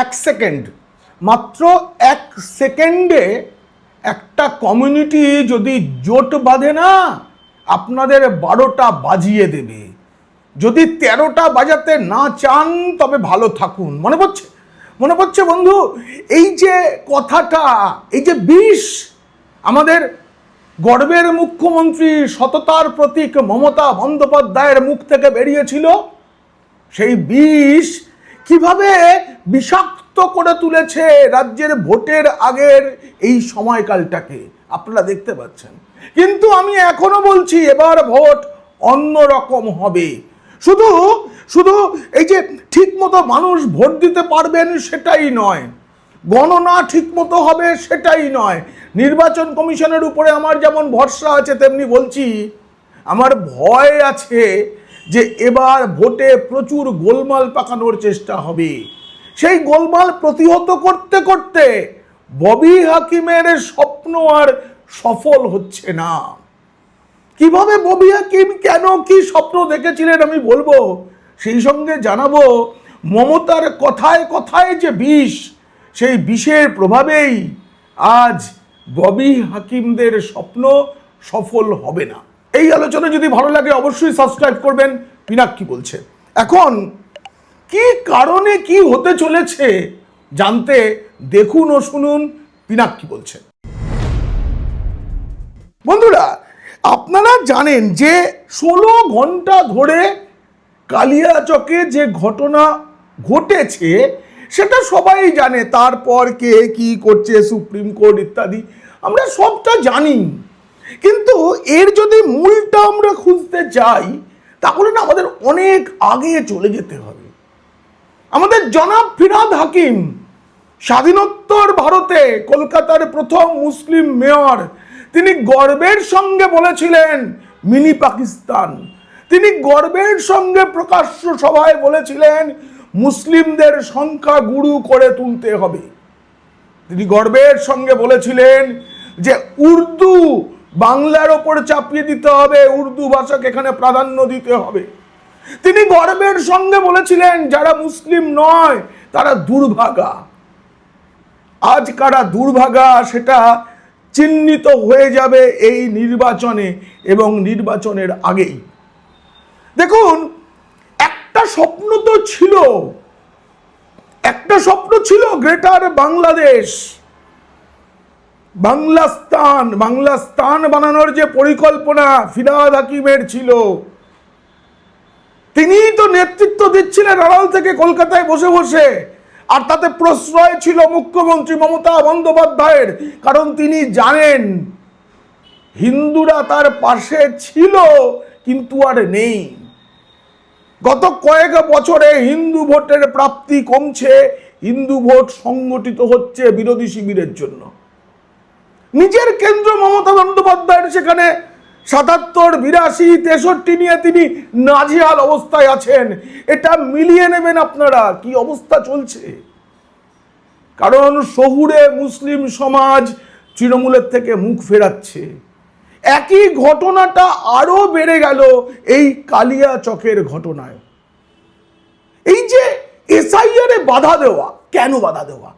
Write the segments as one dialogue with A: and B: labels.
A: এক সেকেন্ড, মাত্র 1 সেকেন্ডে একটা কমিউনিটি যদি জোট বাঁধে না, আপনাদের 12টা বাজিয়ে দেবে। যদি 13টা বাজাতে না চান তবে ভালো থাকুন। মনে পড়ছে বন্ধু, এই যে কথাটা, এই যে বিষ আমাদের গর্বের মুখ্যমন্ত্রী সততার প্রতীক মমতা বন্দ্যোপাধ্যায়ের মুখ থেকে বেরিয়েছিল, সেই বিষ কিভাবে বিষাক্ত করে তুলেছে রাজ্যের ভোটের আগের এই সময়কালটাকে আপনারা দেখতে পাচ্ছেন। কিন্তু আমি এখনো বলছি, এবার ভোট অন্যরকম হবে। শুধু এই যে ঠিক মতো মানুষ ভোট দিতে পারবেন সেটাই নয়, গণনা ঠিক মতো হবে সেটাই নয়। নির্বাচন কমিশনের উপরে আমার যেমন ভরসা আছে, তেমনি বলছি আমার ভয় আছে যে এবার ভোটে প্রচুর গোলমাল পাকানোর চেষ্টা হবে। সেই গোলমাল প্রতিহত করতে করতে ববি হাকিমের স্বপ্ন আর সফল হচ্ছে না। কিভাবে ববি হাকিম কেন কি স্বপ্ন দেখেছিলেন আমি বলবো, সেই সঙ্গে জানাবো মমতার কথায় কথায় যে বিষ, সেই বিষের প্রভাবেই আজ ববি হাকিমদের স্বপ্ন সফল হবে না। এই আলোচনা যদি ভালো লাগে অবশ্যই সাবস্ক্রাইব করবেন। পিনাক্কি বলছে, এখন কি কারণে কি হতে চলেছে জানতে দেখুন ও শুনুন পিনাক্কি বলছে। বন্ধুরা, আপনারা জানেন যে 16 ঘন্টা ধরে কালিয়াচকে যে ঘটনা ঘটেছে সেটা সবাই জানে। তারপর কে কি করছে, সুপ্রিম কোর্ট ইত্যাদি আমরা সবটা জানি। কিন্তু এর যদি মূলটা আমরা খুঁজতে যাই তাহলে না আমাদের অনেক আগে চলে যেতে হবে। আমাদের জনাব ফিরহাদ হাকিম, স্বাধীনোত্তর ভারতে কলকাতার প্রথম মুসলিম মেয়র, তিনি গর্বের সঙ্গে বলেছিলেন মিনি পাকিস্তান। তিনি গর্বের সঙ্গে প্রকাশ্য সভায় বলেছিলেন মুসলিমদের সংখ্যা গুরু করে তুলতে হবে। তিনি গর্বের সঙ্গে বলেছিলেন যে উর্দু বাংলার ওপর চাপিয়ে দিতে হবে, উর্দু ভাষাকে এখানে প্রাধান্য দিতে হবে। তিনি গর্বের সঙ্গে বলেছিলেন যারা মুসলিম নয় তারা দুর্ভাগা। আজ কারা দুর্ভাগা সেটা চিহ্নিত হয়ে যাবে এই নির্বাচনে এবং নির্বাচনের আগেই। দেখুন, একটা স্বপ্ন ছিল গ্রেটার বাংলাদেশ, বাংলাস্তান বানানোর যে পরিকল্পনা ফিরহাদ হাকিমের ছিল, তিনিই তো নেতৃত্ব দিচ্ছিলেন আড়াল থেকে কলকাতায় বসে বসে। আর তাতে প্রশ্রয় ছিল মুখ্যমন্ত্রী মমতা বন্দ্যোপাধ্যায়ের, কারণ তিনি জানেন হিন্দুরা তার পাশে ছিল কিন্তু আর নেই। গত কয়েক বছরে হিন্দু ভোটের প্রাপ্তি কমছে, হিন্দু ভোট সংগঠিত হচ্ছে বিরোধী শিবিরের জন্য। নিজের কেন্দ্র মমতা বন্দ্যোপাধ্যায়ের সেখানে 77, 82, 63 নিয়ে তিনি নাজেহাল অবস্থায় আছেন। এটা মিলিয়ে নেবেন আপনারা কি অবস্থা চলছে। কারণ শহুরে মুসলিম সমাজ তৃণমূলের থেকে মুখ ফেরাচ্ছে। একই ঘটনাটা আরো বেড়ে গেল এই কালিয়াচকের ঘটনায়। এই যে এসআইআর এ বাধা দেওয়া, কেন বাধা দেওয়া?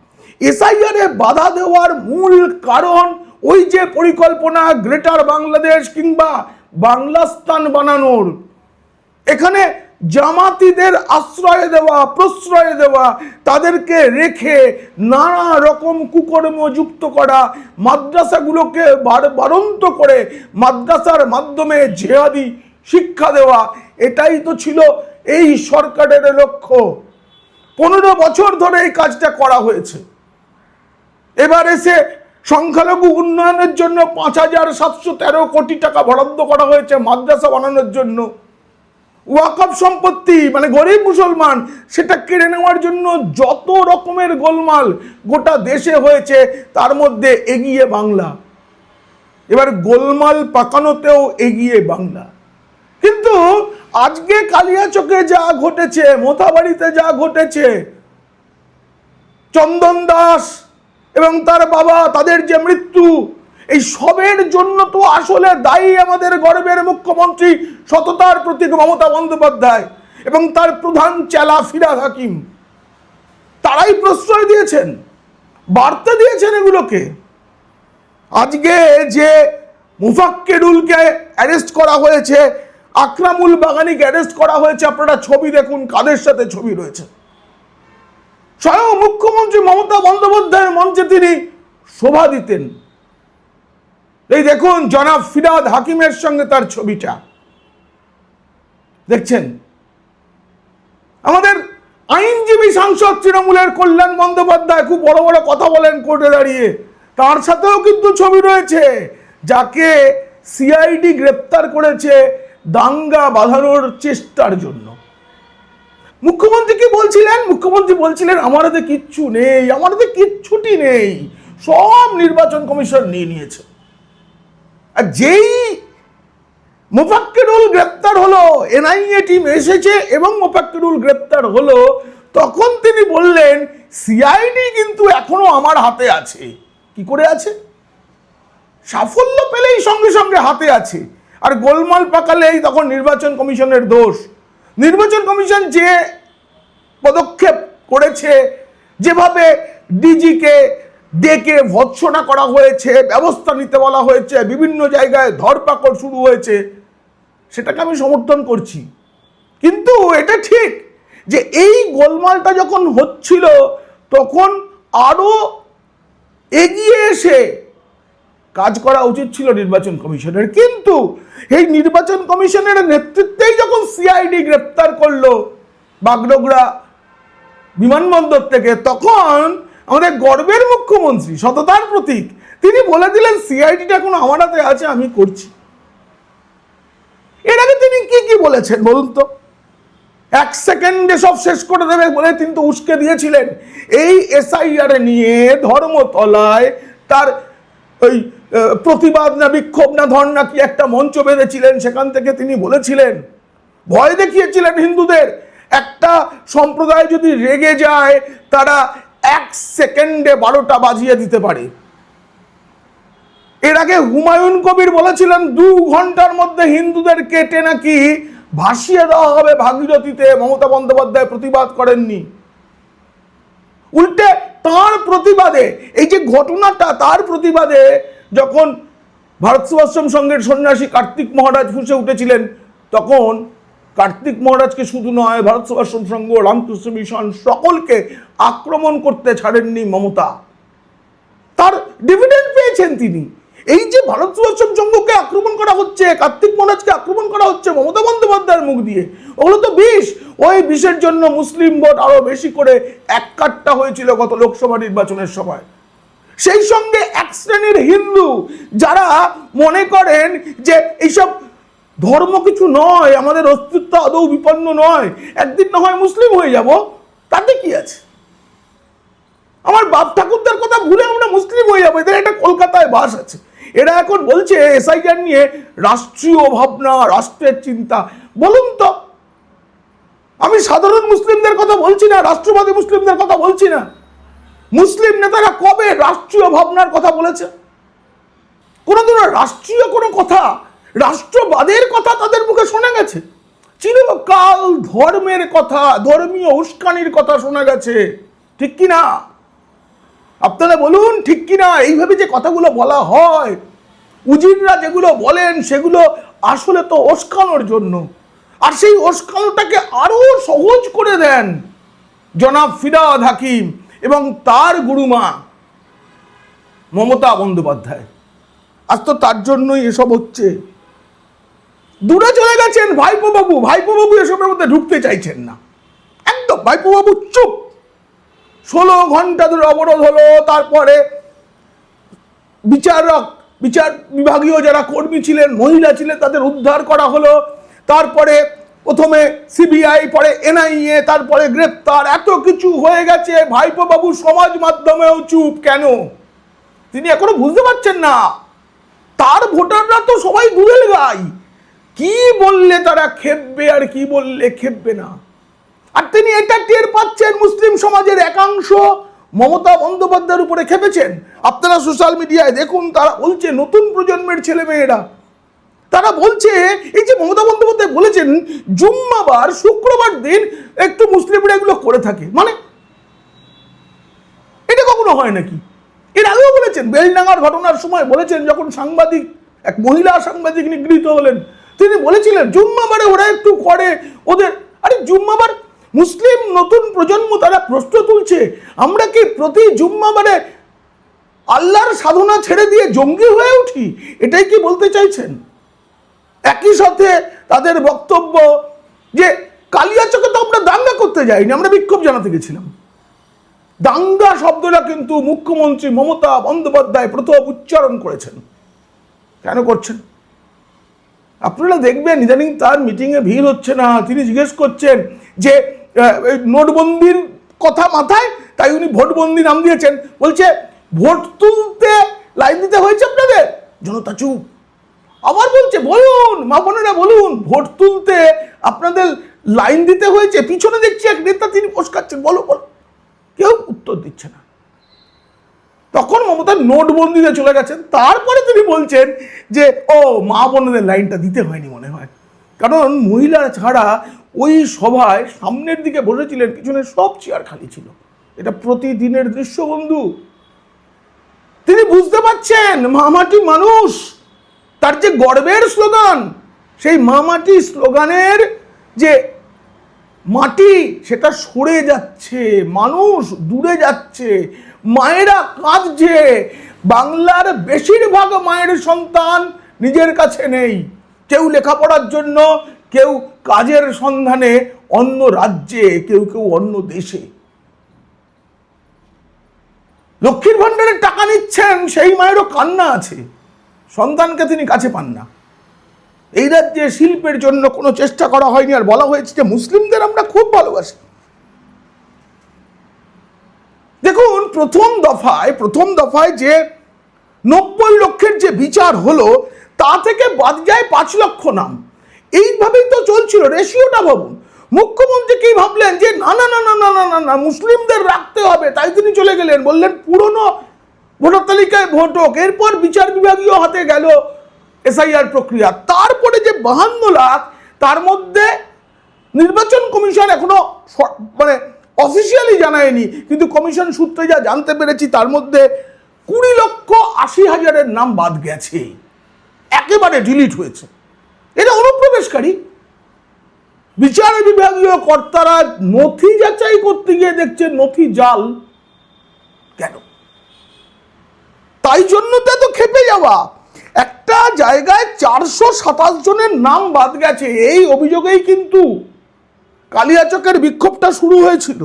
A: এসআইআর এ বাধা দেওয়ার মূল কারণ ওই যে পরিকল্পনা গ্রেটার বাংলাদেশ কিংবা বাংলাস্তান বানানোর, এখানে জামাতিদের আশ্রয় দেওয়া, প্রশ্রয় দেওয়া, তাদেরকে রেখে নানা রকম কুকর্ম যুক্ত করা, মাদ্রাসাগুলোকে বারন্ত করে মাদ্রাসার মাধ্যমে জেহাদি শিক্ষা দেওয়া, এটাই তো ছিল এই সরকারের লক্ষ্য। 15 বছর ধরে এই কাজটা করা হয়েছে। এবার এসে সংখ্যালঘু উন্নয়নের জন্য 5,713 কোটি টাকা বরাদ্দ করা হয়েছে মাদ্রাসা বানানোর জন্য। ওয়াকফ সম্পত্তি মানে গরিব মুসলমান সেটা কেড়ে নেওয়ার জন্য যত রকমের গোলমাল গোটা দেশে হয়েছে, তার মধ্যে এগিয়ে বাংলা। এবার গোলমাল পাকানোতেও এগিয়ে বাংলা। কিন্তু আজকে কালিয়াচকে যা ঘটেছে, মোথাবাড়িতে যা ঘটেছে, চন্দন দাস এবং তার বাবা, তাদের যে মৃত্যু, এই সবের জন্য তো আসলে দায়ী আমাদের গর্বের মুখ্যমন্ত্রী সততার প্রতীক মমতা বন্দ্যোপাধ্যায় এবং তার প্রধান চেলা ফিরহাদ হাকিম। তারাই প্রশ্রয় দিয়েছেন, বার্তা দিয়েছেন এগুলোকে। আজকে যে মুফাক্কিরুলকে অ্যারেস্ট করা হয়েছে, আকরামুল বাগানিকে অ্যারেস্ট করা হয়েছে, আপনারা ছবি দেখুন কাদের সাথে ছবি রয়েছে। স্বয়ং মুখ্যমন্ত্রী মমতা বন্দ্যোপাধ্যায়ের মঞ্চে তিনি শোভা দিতেন। এই দেখুন জনাব ফিরহাদ হাকিমের সঙ্গে তার ছবিটা দেখছেন। আমাদের আইনজীবী সাংসদ তৃণমূলের কল্যাণ বন্দ্যোপাধ্যায় খুব বড় বড় কথা বলেন কোর্টে দাঁড়িয়ে, তার সাথেও কিন্তু ছবি রয়েছে, যাকে সিআইডি গ্রেপ্তার করেছে দাঙ্গা বাঁধানোর চেষ্টার জন্য। মুখ্যমন্ত্রী কি বলছিলেন? মুখ্যমন্ত্রী বলছিলেন আমার হাতে কিচ্ছু নেই, আমার হাতে কিচ্ছুটি নেই, সব নির্বাচন কমিশন নিয়ে নিয়েছে। আর যেই মুফাক্কিরুল গ্রেপ্তার হলো, এনআইএ টিম এসেছে এবং মুফাক্কিরুল গ্রেপ্তার হলো, তখন তিনি বললেন সিআইডি কিন্তু এখনো আমার হাতে আছে। কি করে আছে? সাফল্য পেলেই সঙ্গে সঙ্গে হাতে আছে, আর গোলমাল পাকালেই তখন নির্বাচন কমিশনের দোষ। নির্বাচন কমিশন যে পদক্ষেপ করেছে, যেভাবে ডিজিকে ডেকে ভৎসনা করা হয়েছে, ব্যবস্থা নিতে বলা হয়েছে, বিভিন্ন জায়গায় ধরপাকড় শুরু হয়েছে, সেটাকে আমি সমর্থন করছি। কিন্তু এটা ঠিক যে এই গোলমালটা যখন হচ্ছিল তখন আরো এগিয়ে এসে কাজ করা উচিত ছিল নির্বাচন কমিশনের। কিন্তু এই নির্বাচন কমিশনের নেতৃত্বেই যখন সিআইডি গ্রেপ্তার করলো বাগডোগরা বিমানবন্দর থেকে, তখন আমাদের গর্বের মুখ্যমন্ত্রী, সততার প্রতীক, তিনি বলে দিলেন সিআইডিটা এখন আমার হাতে আছে, আমি করছি। এর আগে তিনি কি কি বলেছেন বলুন তো? 1 সেকেন্ডে সব শেষ করে দেবে বলে তিনি তো উস্কে দিয়েছিলেন। এই এসআইআর নিয়ে ধর্মতলায় তার ওই প্রতিবাদ না বিক্ষোভ না ধর্ণা কি একটা মঞ্চ বেঁধেছিলেন, সেখান থেকে তিনি বলেছিলেন, ভয় দেখিয়েছিলেন হিন্দুদের, একটা সম্প্রদায় যদি রেগে যায় তারা 1 সেকেন্ডে 12টা বাজিয়ে দিতে পারে। এর আগে হুমায়ুন কবির বলেছিলেন 2 ঘন্টার মধ্যে হিন্দুদের কেটে নাকি ভাসিয়ে দেওয়া হবে ভাগীরথীতে। মমতা বন্দ্যোপাধ্যায় প্রতিবাদ করেননি, উল্টে তার প্রতিবাদে, এই যে ঘটনাটা, তার প্রতিবাদে যখন ভারত সেবাশ্রম সংঘের সন্ন্যাসী কার্তিক মহারাজ ফুঁসে উঠেছিলেন, তখন কার্তিক মহারাজকে শুধু নয়, ভারত সেবাশ্রম সংঘ, রামকৃষ্ণ মিশন সকলকে আক্রমণ করতে ছাড়েননি মমতা। তার ডিভিডেন্ড পেয়েছেন তিনি। এই যে ভারত সেবাশ্রম সংঘকে আক্রমণ করা হচ্ছে, কার্তিক মহারাজকে আক্রমণ করা হচ্ছে মমতা বন্দ্যোপাধ্যায়ের মুখ দিয়ে, ওগুলো তো বিষ। ওই বিষের জন্য মুসলিম ভোট আরো বেশি করে এককাট্টা হয়েছিল গত লোকসভা নির্বাচনের সময়। সেই সঙ্গে এক শ্রেণীর হিন্দু যারা মনে করেন যে এইসব ধর্ম কিছু নয়, আমাদের অস্তিত্ব আদৌ বিপন্ন নয়, একদিন না হয় মুসলিম হয়ে যাব, তাতে কি আছে, আমার বাপ ঠাকুরদার কথা ভুলে আমরা মুসলিম হয়ে যাবো, এদের একটা কলকাতায় বাস আছে। এরা এখন বলছে এসআইআর নিয়ে রাষ্ট্রীয় ভাবনা, রাষ্ট্রের চিন্তা। বলুন তো, আমি সাধারণ মুসলিমদের কথা বলছি না, রাষ্ট্রবাদী মুসলিমদের কথা বলছি না। মুসলিম নেতারা কবে রাষ্ট্রীয় ভাবনার কথা বলেছে? কোনোদিন রাষ্ট্রীয় কোনো কথা, রাষ্ট্রবাদের কথা তাদের মুখে শোনা গেছে? চিরকাল ধর্মের কথা, ধর্মীয় উস্কানির কথা শোনা গেছে, ঠিক কি না? আপনারা বলুন ঠিক কি না? এইভাবে যে কথাগুলো বলা হয়, উজিররা যেগুলো বলেন সেগুলো আসলে তো উস্কানোর জন্য, আর সেই উস্কানোটাকে আরো সহজ করে দেন জনাব ফিরহাদ হাকিম এবং তার গুরুমা মমতা বন্দ্যোপাধ্যায়। আজ তো তার জন্যই এসব হচ্ছে। দূরে চলে গেছেন ভাইপো বাবু, ভাইপো বাবু এসবের মধ্যে ঢুকতে চাইছেন না একদম। ভাইপো বাবু চুপ। 16 ঘন্টা ধরে অবরোধ হলো, তারপরে বিচার বিভাগীয় যারা কর্মী ছিলেন, মহিলা ছিলেন, তাদের উদ্ধার করা হলো। তারপরে প্রথমে সিবিআই, পরে এনআইএ, তারপরে গ্রেপ্তার, এত কিছু হয়ে গেছে। ভাইপো বাবু সমাজ মাধ্যমেও চুপ কেন? তিনি এখনো বুঝতে পারছেন না তার ভোটাররা তো সবাই দুয়েল গাই, কি বললে তারা খেপবে আর কি বললে খেপবে না। আর তিনি এটা টের পাচ্ছেন, মুসলিম সমাজের একাংশ মমতা বন্দ্যোপাধ্যায়ের উপরে খেপেছেন। আপনারা সোশ্যাল মিডিয়ায় দেখুন, তারা বলছে, নতুন প্রজন্মের ছেলে মেয়েরা তারা বলছে, এই যে মমতা বন্দ্যোপাধ্যায় বলেছেন জুম্মাবার শুক্রবার দিন একটু মুসলিমরা এগুলো করে থাকে, মানে কখনো হয় নাকি? এর আগেও বলেছেন, বেলডাঙ্গার ঘটনার সময় বলেছেন, যখন সাংবাদিক, এক মহিলা সাংবাদিক নিগৃহীত হলেন, তিনি বলেছিলেন জুম্মাবারে ওরা একটু করে ওদের। আরে জুম্মাবার মুসলিম নতুন প্রজন্ম তারা প্রশ্ন তুলছে, আমরা কি প্রতি জুম্মাবারে আল্লাহর সাধনা ছেড়ে দিয়ে জঙ্গি হয়ে উঠি? এটাই কি বলতে চাইছেন? একই সাথে তাদের বক্তব্য যে কালিয়াচকে তো আমরা দাঙ্গা করতে যাইনি, আমরা বিক্ষোভ জানাতে গেছিলাম। দাঙ্গা শব্দটা কিন্তু মুখ্যমন্ত্রী মমতা বন্দ্যোপাধ্যায় প্রথম উচ্চারণ করেছেন। কেন করছেন? আপনারা দেখবেন ইদানিং তার মিটিংয়ে ভিড় হচ্ছে না। তিনি জিজ্ঞেস করছেন যে নোটবন্দির কথা মাথায়, তাই উনি ভোটবন্দি নাম দিয়েছেন। বলছে ভোট তুলতে লাইন দিতে হয়েছে আপনাদের, জনতা চুপ। আবার বলছে বলুন মা বোনেরা বলুন, ভোট তুলতে আপনাদের লাইন দিতে হয়েছে। পিছনে দেখছি এক নেতা, তিনি পোস্কাচ্ছেন, বলো বলো, কেউ উত্তর দিচ্ছে না। তখন মমতা নোটবন্দিতে চলে গেছেন। তারপরে তিনি বলছেন যে ও মা বোনেদের লাইনটা দিতে হয়নি মনে হয়, কারণ মহিলারা ছাড়া ওই সভায় সামনের দিকে বসেছিলেন, পিছনে সব চেয়ার খালি ছিল। এটা প্রতিদিনের দৃশ্য বন্ধু। তিনি বুঝতে পারছেন মামাটি মানুষ, তার যে গর্বের স্লোগান, সেই মামাটি স্লোগানের যে মাটি সেটা সরে যাচ্ছে, মানুষ দূরে যাচ্ছে, মায়েরা কাঁদছে। বাংলার বেশিরভাগ মায়ের সন্তান নিজের কাছে নেই, কেউ লেখাপড়ার জন্য, কেউ কাজের সন্ধানে অন্য রাজ্যে, কেউ কেউ অন্য দেশে। লক্ষ্মীর ভাণ্ডারের টাকা নিচ্ছেন, সেই মায়েরও কান্না আছে, সন্তানকে তিনি কাছে পান না। এই রাজ্যে শিল্পের জন্য কোনো চেষ্টা করা হয়নি, আর বলা হয়েছে যে মুসলিমদের আমরা খুব ভালোবাসি। দেখুন প্রথম দফায় যে 90 লক্ষের যে বিচার হলো, তা থেকে বাদ যায় 5 লক্ষ নাম। এইভাবেই তো চলছিল, রেশিওটা ভাবুন। মুখ্যমন্ত্রী কি ভাবলেন যে না না না না না না না না মুসলিমদের রাখতে হবে, তাই তিনি চলে গেলেন, বললেন পুরনো ভোটার তালিকায় ভোট হোক। এরপর বিচার বিভাগীয় হাতে গেল এসআইআর প্রক্রিয়া। তারপরে যে 52 লাখ, তার মধ্যে নির্বাচন কমিশন এখনো মানে অফিসিয়ালি জানায়নি, কিন্তু কমিশন সূত্রে যা জানতে পেরেছি, তার মধ্যে 20,80,000 নাম বাদ গেছে, একেবারে ডিলিট হয়েছে। এটা অনুপ্রবেশকারী। বিচার বিভাগীয় কর্তারা নথি যাচাই করতে গিয়ে দেখছেন নথি জাল। কেন? তাই জন্য তো এত খেপে যাওয়া। একটা জায়গায় 427 জনের নাম বাদ গেছে, এই অভিযোগেই কিন্তু কালিয়াচকের বিক্ষোভটা শুরু হয়েছিল।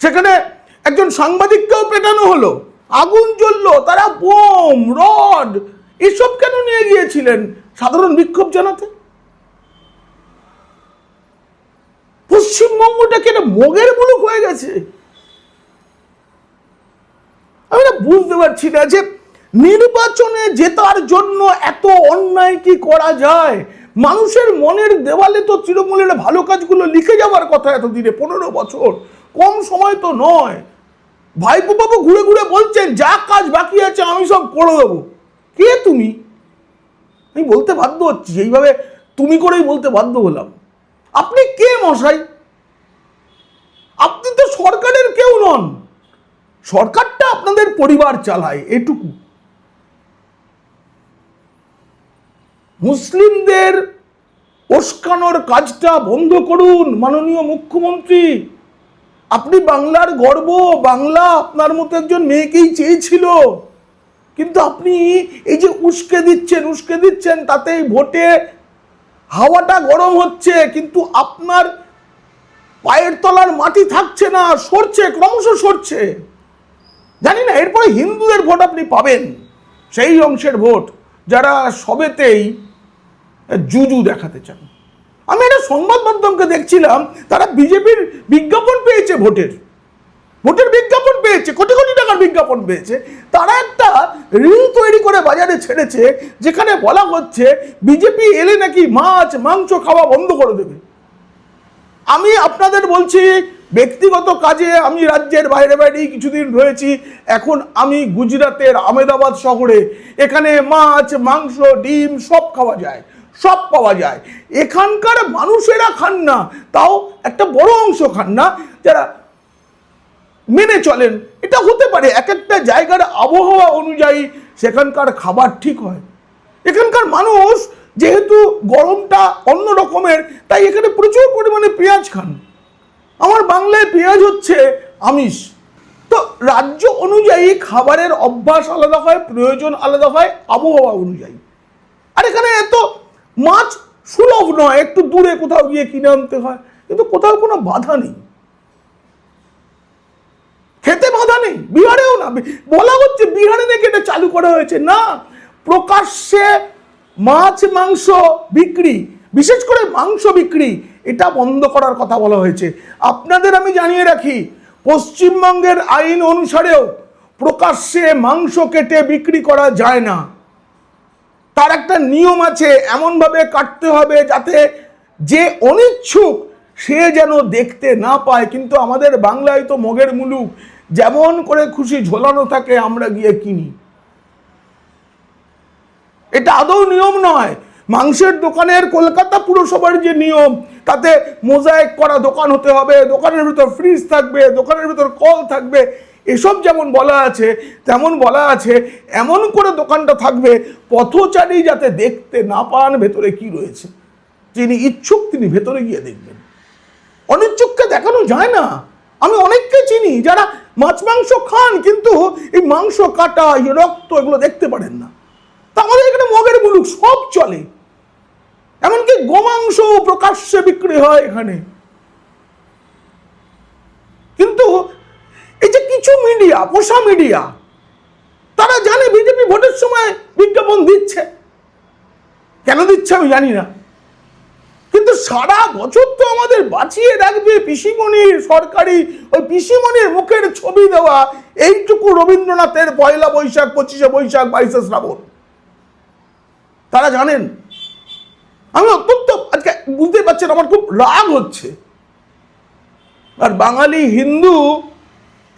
A: সেখানে একজন সাংবাদিককেও পেটানো হলো, আগুন জ্বললো, তারা বোম রড এসব কেন নিয়ে গিয়েছিলেন সাধারণ বিক্ষোভ জানাতে? পশ্চিমবঙ্গটা কেন মগের মুলুক হয়ে গেছে? আমি না বুঝতে পারছি না যে নির্বাচনে জেতার জন্য এত অন্যায় কি করা যায়। মানুষের মনের দেওয়ালে তো তৃণমূলের ভালো কাজগুলো লিখে যাওয়ার কথা এতদিনে, 15 বছর, কম সময় তো নয়। ভাইপো বাবু ঘুরে ঘুরে বলছেন যা কাজ বাকি আছে আমি সব করে দেবো। কে তুমি? আমি বলতে বাধ্য হচ্ছি, এইভাবে তুমি করেই বলতে বাধ্য হলাম। আপনি কে মশাই? আপনি তো সরকারের কেউ নন, সরকারটা আপনাদের পরিবার চালায়, এটুকু। মুসলিমদের উস্কানোর কাজটা বন্ধ করুন মাননীয় মুখ্যমন্ত্রী। আপনি বাংলার গর্ব, বাংলা আপনার মতো একজন মেয়েকেই চেয়েছিল, কিন্তু আপনি এই যে উস্কে দিচ্ছেন, তাতেই ভোটে হাওয়াটা গরম হচ্ছে, কিন্তু আপনার পায়ের তলার মাটি থাকছে না, সরছে, ক্রমশ সরছে। জানি না এরপরে হিন্দুদের ভোট আপনি পাবেন, সেই অংশের ভোট যারা সবেতেই জুজু দেখাতে চান। আমি একটা সংবাদ মাধ্যমকে দেখছিলাম, তারা বিজেপির বিজ্ঞাপন পেয়েছে, ভোটের বিজ্ঞাপন পেয়েছে, কোটি কোটি টাকার বিজ্ঞাপন পেয়েছে। তারা একটা রিল তৈরি করে বাজারে ছেড়েছে, যেখানে বলা হচ্ছে বিজেপি এলে নাকি মাছ মাংস খাওয়া বন্ধ করে দেবে। আমি আপনাদের বলছি, ব্যক্তিগত কাজে আমি রাজ্যের বাইরে কিছুদিন রয়েছি। এখন আমি গুজরাটের আহমেদাবাদ শহরে, এখানে মাছ মাংস ডিম সব খাওয়া যায়, সব পাওয়া যায়। এখানকার মানুষেরা খান না, তাও একটা বড় অংশ খান না, যারা মেনে চলেন। এটা হতে পারে, এক একটা জায়গার আবহাওয়া অনুযায়ী সেখানকার খাবার ঠিক হয়। এখানকার মানুষ যেহেতু গরমটা অন্য রকমের, তাই এখানে প্রচুর পরিমাণে পেঁয়াজ খান। আমার বাংলায় পেঁয়াজ হচ্ছে আমিষ। তো রাজ্য অনুযায়ী খাবারের অভ্যাস আলাদা হয়, প্রয়োজন আলাদা হয়, আবহাওয়া অনুযায়ী। আর এখানে এত মাছ সুলভ নয়, একটু দূরে কোথাও গিয়ে কিনে আনতে হয়, কিন্তু কোথাও কোনো বাধা নেই, খেতে বাধা নেই। বিহারেও না, বলা হচ্ছে বিহারে নাকি এটা চালু করা হয়েছে, না, প্রকাশ্যে মাছ মাংস বিক্রি, বিশেষ করে মাংস বিক্রি, এটা বন্ধ করার কথা বলা হয়েছে। আপনাদের আমি জানিয়ে রাখি, পশ্চিমবঙ্গের আইন অনুসারেও প্রকাশ্যে মাংস কেটে বিক্রি করা যায় না। তার একটা নিয়ম আছে, এমনভাবে কাটতে হবে যাতে যে অনিচ্ছুক সে যেন দেখতে না পায়। কিন্তু আমাদের বাংলায় তো মগের মুলুক, যেমন করে খুশি ঝোলানো থাকে, আমরা গিয়ে কিনি। এটা আদৌ নিয়ম নয়। মাংসের দোকানের কলকাতা পুরসভার যে নিয়ম, তাতে মোজাইক করা দোকান হতে হবে, দোকানের ভিতর ফ্রিজ থাকবে, দোকানের ভিতর কল থাকবে, এসব যেমন বলা আছে, তেমন বলা আছে এমন করে দোকানটা থাকবে পথচারী যাতে দেখতে না পান ভেতরে কি রয়েছে। যিনি ইচ্ছুক তিনি ভেতরে গিয়ে দেখবেন, অনিচ্ছুককে দেখানো যায় না। আমি অনেককে চিনি যারা মাছ মাংস খান, কিন্তু এই মাংস কাটা, রক্ত, এগুলো দেখতে পারেন না। তা আমাদের এখানে মগের মুলুক, সব চলে। এমনকি গোমাংস প্রকাশ্যে বিক্রি হয় এখানে। কিন্তু এই যে কিছু মিডিয়া, পোষা মিডিয়া, তারা জানে বিজেপি ভোটের সময় বিজ্ঞাপন দিচ্ছে, কেন দিচ্ছে আমি জানি না, কিন্তু সারা বছর তো আমাদের বাঁচিয়ে রাখবে পিসিমণির সরকারি, ওই পিসিমণির মুখের ছবি দেওয়া এইটুকু রবীন্দ্রনাথের পয়লা বৈশাখ, 25শে বৈশাখ, 22শে শ্রাবণ, তারা জানেন। আমি অত্যন্ত আজকে বুঝতে পারছেন আমার খুব রাগ হচ্ছে। আর বাঙালি হিন্দু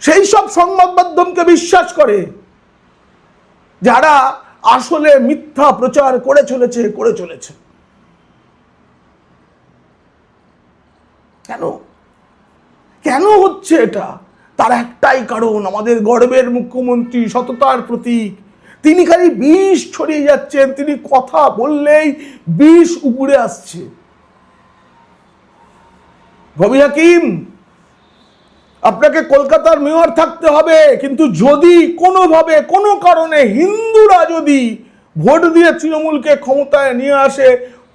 A: সেই সব সংবাদ মাধ্যমকে বিশ্বাস করে যারা আসলে মিথ্যা প্রচার করে চলেছে। কেন হচ্ছে এটা? তার একটাই কারণ, আমাদের গর্বের মুখ্যমন্ত্রী, সততার প্রতীক, তিনি খালি বিষ ছড়িয়ে যাচ্ছেন। তিনি কথা বললেই বিষ উপরে আসছে। গবি হাকিম, আপনাকে কলকাতার মেয়র থাকতে হবে, কিন্তু যদি কোনোভাবে কোনো কারণে হিন্দুরা যদি ভোট দিয়ে তৃণমূলকে ক্ষমতায় নিয়ে আসে,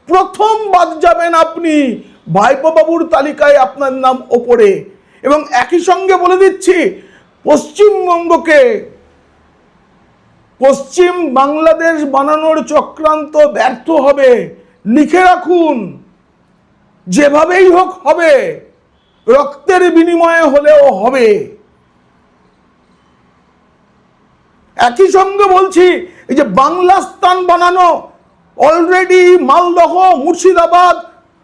A: প্রথম বাদ যাবেন আপনি। ভাইপো বাবুর তালিকায় আপনার নাম ওপরে। এবং একই সঙ্গে বলে দিচ্ছি, পশ্চিমবঙ্গকে পশ্চিম বাংলাদেশ বানানোর চক্রান্ত ব্যর্থ হবে। লিখে রাখুন, যেভাবেই হোক হবে, রক্তের বিনিময়ে হলেও হবে। একই সঙ্গে বলছি, এই যে বাংলাস্তান বানানো, অলরেডি মালদহ, মুর্শিদাবাদ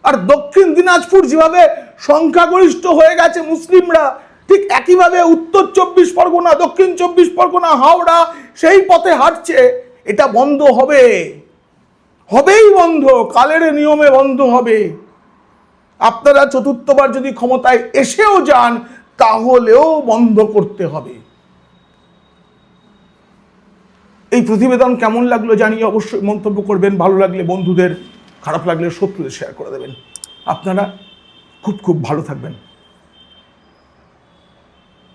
A: আর দক্ষিণ দিনাজপুর যেভাবে সংখ্যাগরিষ্ঠ হয়ে গেছে মুসলিমরা, ঠিক একইভাবে উত্তর 24 পরগনা, দক্ষিণ 24 পরগনা, হাওড়া সেই পথে হাঁটছে। এটা বন্ধ হবে, হবেই বন্ধ, কালের নিয়মে বন্ধ হবে। আপনারা চতুর্থবার যদি ক্ষমতায় এসেও যান, তাহলেও বন্ধ করতে হবে। এই প্রতিবেদন কেমন লাগলো জানিয়ে অবশ্যই মন্তব্য করবেন। ভালো লাগলে বন্ধুদের, খারাপ লাগলে শত্রুদের শেয়ার করে দেবেন। আপনারা খুব খুব ভালো থাকবেন।